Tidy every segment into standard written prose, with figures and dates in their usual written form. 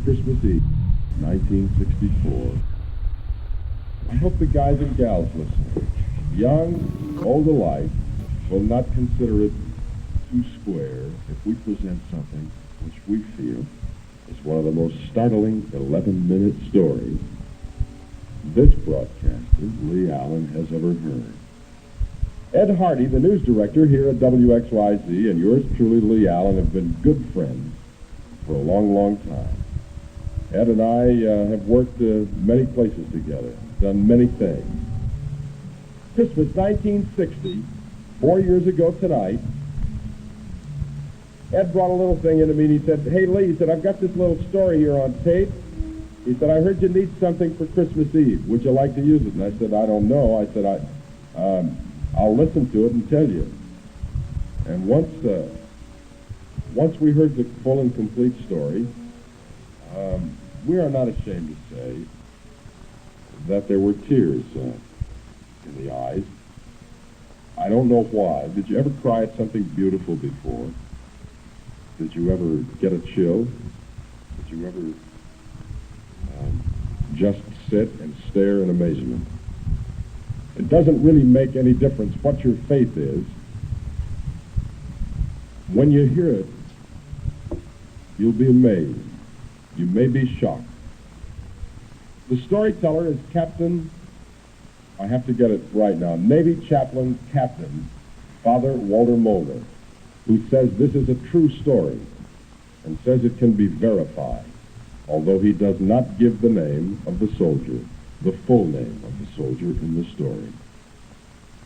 Christmas Eve, 1964. I hope the guys and gals listening, young, old alike, will not consider it too square if we present something which we feel is one of the most startling 11-minute stories this broadcaster, Lee Allen, has ever heard. Ed Hardy, the news director here at WXYZ, and yours truly, Lee Allen, have been good friends for a long, long time. Ed and I have worked many places together, done many things. Christmas 1960, 4 years ago tonight, Ed brought a little thing into me and he said, "Hey Lee," he said, "I've got this little story here on tape." He said, "I heard you need something for Christmas Eve. Would you like to use it?" And I said, "I don't know." I said, I'll listen to it and tell you. And once we heard the full and complete story, we are not ashamed to say that there were tears in the eyes. I don't know why. Did you ever cry at something beautiful before? Did you ever get a chill? Did you ever just sit and stare in amazement? It doesn't really make any difference what your faith is. When you hear it, you'll be amazed. You may be shocked. The storyteller is Captain, I have to get it right now, Navy Chaplain Captain Father Walter Mulder, who says this is a true story and says it can be verified, although he does not give the name of the soldier, the full name of the soldier in the story.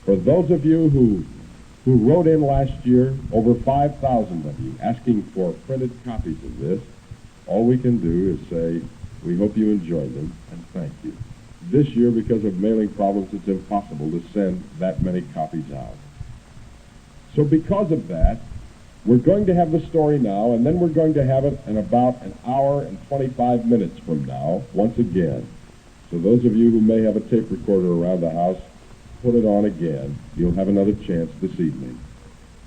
For those of you who wrote in last year, over 5,000 of you, asking for printed copies of this, all we can do is say, we hope you enjoyed them, and thank you. This year, because of mailing problems, it's impossible to send that many copies out. So because of that, we're going to have the story now, and then we're going to have it in about an hour and 25 minutes from now, once again. So those of you who may have a tape recorder around the house, put it on again. You'll have another chance this evening.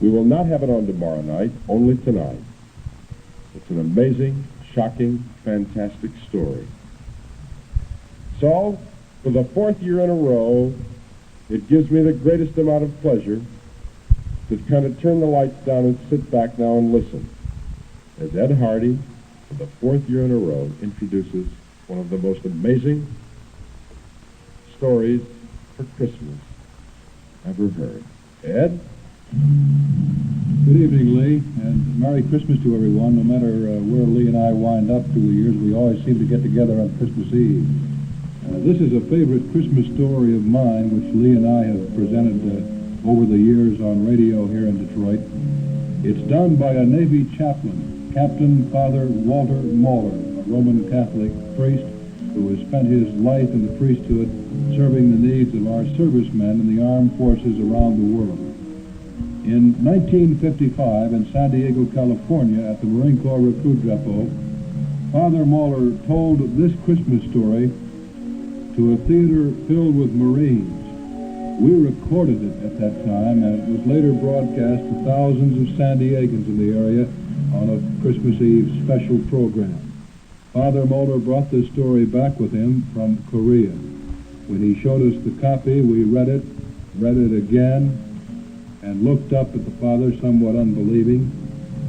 We will not have it on tomorrow night, only tonight. It's an amazing, shocking, fantastic story. So, for the 4th year in a row, it gives me the greatest amount of pleasure to kind of turn the lights down and sit back now and listen as Ed Hardy, for the 4th year in a row, introduces one of the most amazing stories for Christmas ever heard. Ed? Good evening, Lee, and Merry Christmas to everyone. No matter where Lee and I wind up through the years, we always seem to get together on Christmas Eve. This is a favorite Christmas story of mine, which Lee and I have presented over the years on radio here in Detroit. It's done by a Navy chaplain, Captain Father Walter Mulder, a Roman Catholic priest who has spent his life in the priesthood serving the needs of our servicemen in the armed forces around the world. In 1955, in San Diego, California, at the Marine Corps Recruit Depot, Father Mulder told this Christmas story to a theater filled with Marines. We recorded it at that time, and it was later broadcast to thousands of San Diegans in the area on a Christmas Eve special program. Father Mulder brought this story back with him from Korea. When he showed us the copy, we read it again, and looked up at the father somewhat unbelieving,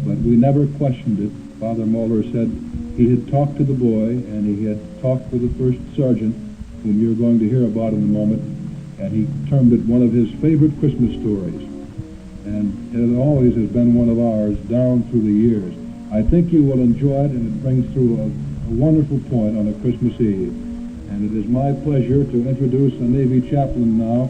but we never questioned it. Father Mulder said he had talked to the boy, and he had talked with the first sergeant, whom you're going to hear about in a moment, and he termed it one of his favorite Christmas stories. And it always has been one of ours down through the years. I think you will enjoy it, and it brings through a wonderful point on a Christmas Eve. And it is my pleasure to introduce a Navy chaplain now,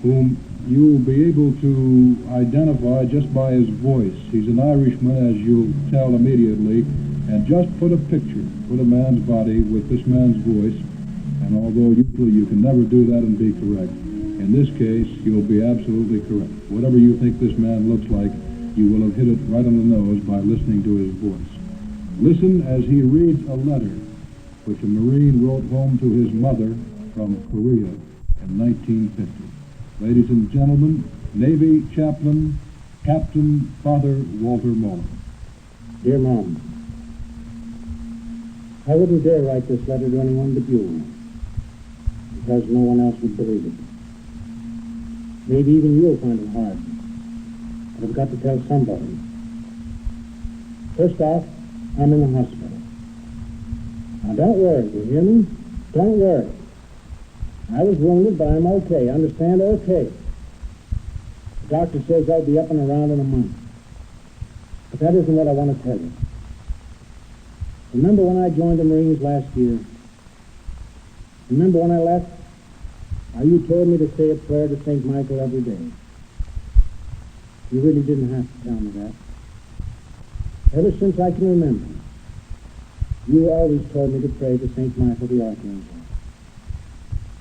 whom you will be able to identify just by his voice. He's an Irishman, as you'll tell immediately, and just put a man's body with this man's voice, and although usually you can never do that and be correct, in this case, you'll be absolutely correct. Whatever you think this man looks like, you will have hit it right on the nose by listening to his voice. Listen as he reads a letter which a Marine wrote home to his mother from Korea in 1950. Ladies and gentlemen, Navy Chaplain, Captain Father Walter Mulder. Dear Mom, I wouldn't dare write this letter to anyone but you, because no one else would believe it. Maybe even you'll find it hard, but I've got to tell somebody. First off, I'm in the hospital. Now don't worry, you hear me? Don't worry. I was wounded, but I'm okay. Understand? Okay. The doctor says I'll be up and around in a month. But that isn't what I want to tell you. Remember when I joined the Marines last year? Remember when I left? How you told me to say a prayer to St. Michael every day. You really didn't have to tell me that. Ever since I can remember, you always told me to pray to St. Michael the Archangel.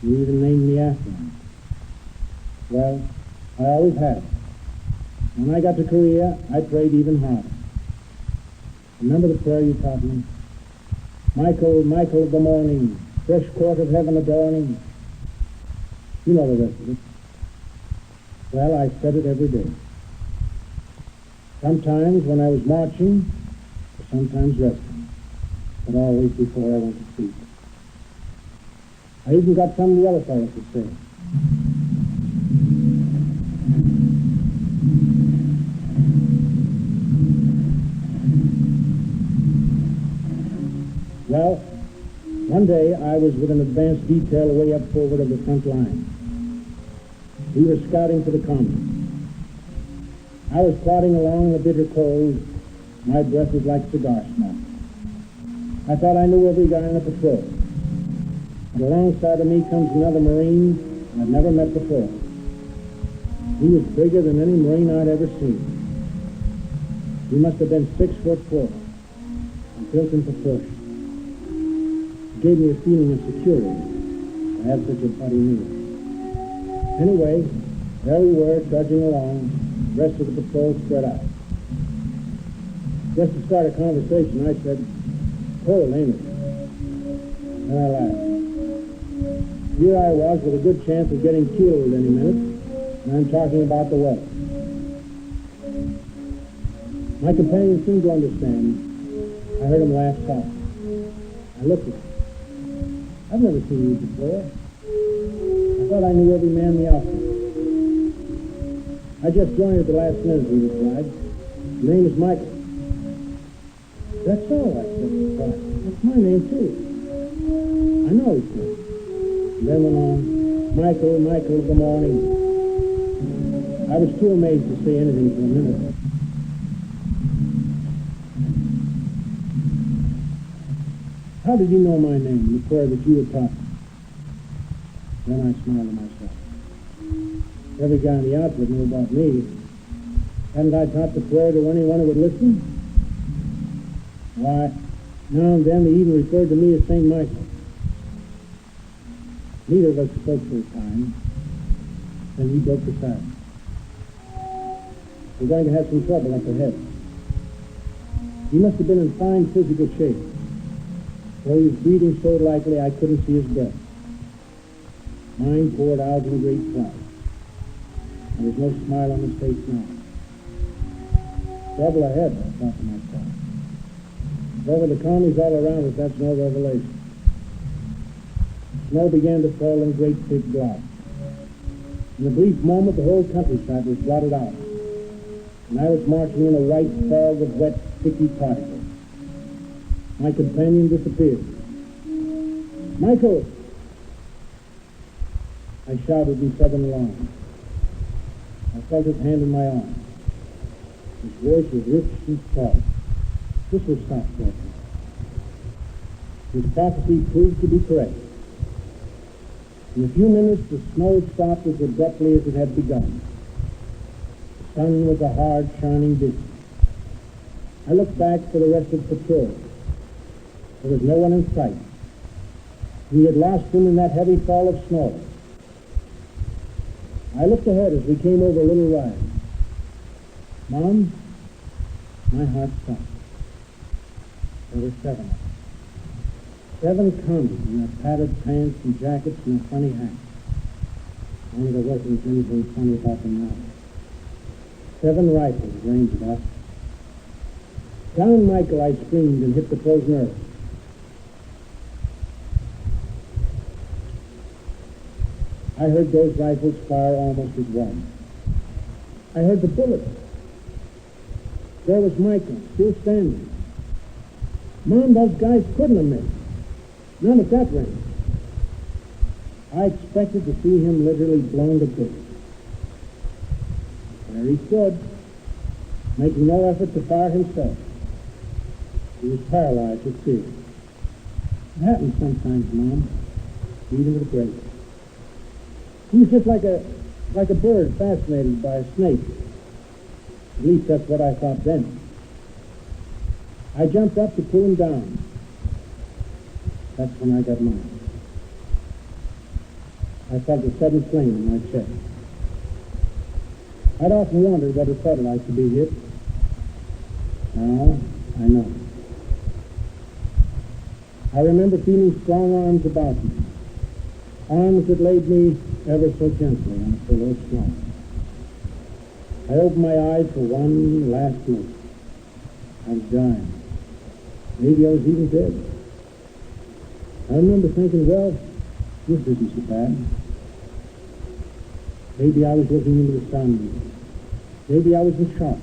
You even named me after him. Well, I always have. When I got to Korea, I prayed even harder. Remember the prayer you taught me? Michael, Michael of the morning, fresh court of heaven adorning. You know the rest of it. Well, I said it every day. Sometimes when I was marching, sometimes resting, but always before I went to sleep. I even got some of the other fellows to say it. Well, one day I was with an advanced detail way up forward of the front line. We were scouting for the communists. I was plodding along in the bitter cold. My breath was like cigar smoke. I thought I knew every guy on the patrol. And alongside of me comes another Marine I'd never met before. He was bigger than any Marine I'd ever seen. He must have been 6'4" and built in proportion. It gave me a feeling of security to have such a buddy near. Anyway, there we were, trudging along, the rest of the patrol spread out. Just to start a conversation, I said, "Cold, ain't it?" And I laughed. Here I was with a good chance of getting killed any minute, and I'm talking about the weather. My companion seemed to understand. I heard him laugh softly. I looked at him. I've never seen you before. I thought I knew every man in the outfit. I just joined at the last minute, he replied. Your name is Michael. That's all, I said, surprised. That's my name, too. I know, he said. And then went on, Michael, Michael of the morning. I was too amazed to say anything for a minute. How did you know my name, the prayer that you had taught me? Then I smiled to myself. Every guy in the outfit knew about me. Hadn't I taught the prayer to anyone who would listen? Why, now and then they even referred to me as St. Michael. Neither of us spoke for a time. Then he broke the silence. We're going to have some trouble up ahead. He must have been in fine physical shape. Though he was breathing so lightly I couldn't see his breath. Mine poured out in a great cloud. There was no smile on his face now. Trouble ahead, I thought to myself. Over the commies all around us, that's no revelation. Snow began to fall in great thick blobs. In a brief moment, the whole countryside was blotted out, and I was marching in a white fog of wet, sticky particles. My companion disappeared. Michael! I shouted in southern alarm. I felt his hand in my arm. His voice was rich and soft. This was stop talking. His prophecy proved to be correct. In a few minutes, the snow stopped as abruptly as it had begun. The sun was a hard, shining disk. I looked back for the rest of the patrol. There was no one in sight. We had lost him in that heavy fall of snow. I looked ahead as we came over a little rise. Mom, my heart stopped. There were 7 of us. 7 commies in their padded pants and jackets and their funny hats. Only there wasn't anything funny about them now. 7 rifles ranged at us. Down, Michael, I screamed and hit the frozen earth. I heard those rifles fire almost at once. I heard the bullets. There was Michael, still standing. Mom, those guys couldn't have missed. None at that range. I expected to see him literally blown to bits. There he stood, making no effort to fire himself. He was paralyzed with fear. It happens sometimes, Mom, even to the great. He was just like a bird fascinated by a snake. At least that's what I thought then. I jumped up to pull him down. That's when I got mine. I felt a sudden flame in my chest. I'd often wondered what it felt like to be hit. Now, I know. I remember feeling strong arms about me, arms that laid me ever so gently on a pillow of snow. I opened my eyes for one last look. I was dying. Maybe I was even dead. I remember thinking, well, this isn't so bad. Maybe I was looking into the sun. Maybe I was in shock.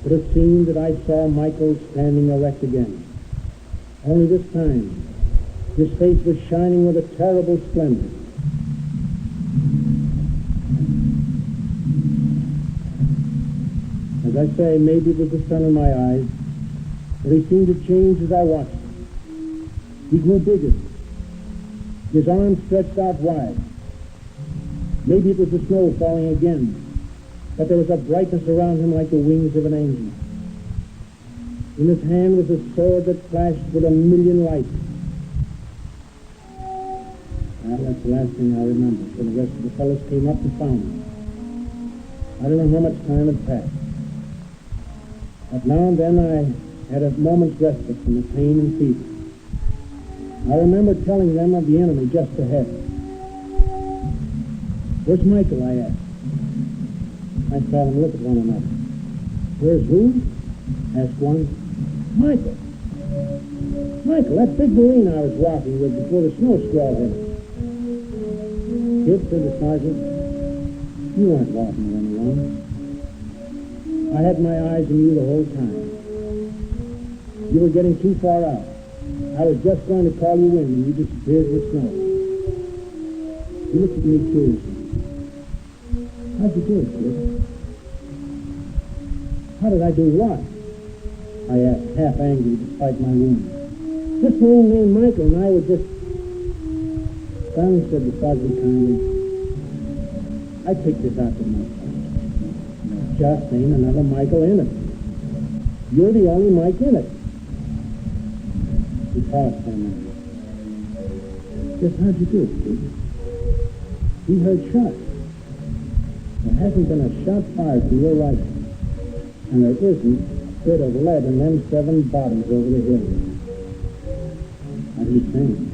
But it seemed that I saw Michael standing erect again. Only this time, his face was shining with a terrible splendor. As I say, maybe it was the sun in my eyes, but he seemed to change as I watched him. He grew bigger. His arms stretched out wide. Maybe it was the snow falling again, but there was a brightness around him like the wings of an angel. In his hand was a sword that flashed with a million lights. Well, that's the last thing I remember, for the rest of the fellows came up and found me. I don't know how much time had passed. But now and then I had a moment's respite from the pain and fever. I remember telling them of the enemy just ahead. Where's Michael, I asked. I saw them look at one another. Where's who? Asked one. Michael. Michael, that big marine I was walking with before the snow squall hit us. Kid, said the sergeant, you weren't walking with anyone. I had my eyes on you the whole time. You were getting too far out. I was just going to call you in when you disappeared in the snow. You looked at me curiously. How'd you do it, kid? How did I do what? I asked, half angry despite my wound. This man named Michael and I were just... Finally, said the sergeant kindly, I picked this out to myself. Just ain't another Michael in it. You're the only Mike in it. He paused for a minute. Just how'd you do it, kid? We heard shots. There hasn't been a shot fired from your rifle. And there isn't a bit of lead in them 7 bodies over the hill. What are you saying?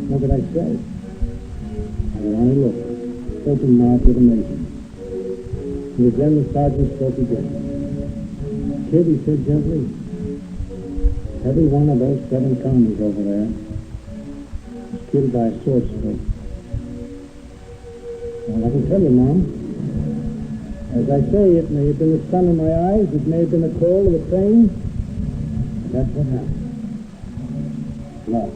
What did I say? I could only look, open mouthed with amazement. It was then the sergeant spoke again. Kid, he said gently, every one of those 7 commies over there was killed by a sword stroke. Well, I can tell you, Mom. As I say, it may have been the sun in my eyes, it may have been the cold of the train, but that's what happened. Love.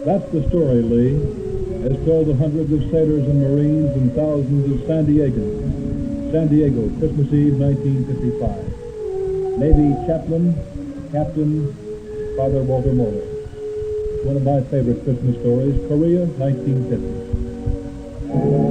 That's the story, Lee, as told to hundreds of sailors and Marines and thousands of San Diegans. San Diego, Christmas Eve, 1955. Navy Chaplain, Captain Father Walter Moeller. One of my favorite Christmas stories, Korea, 1950.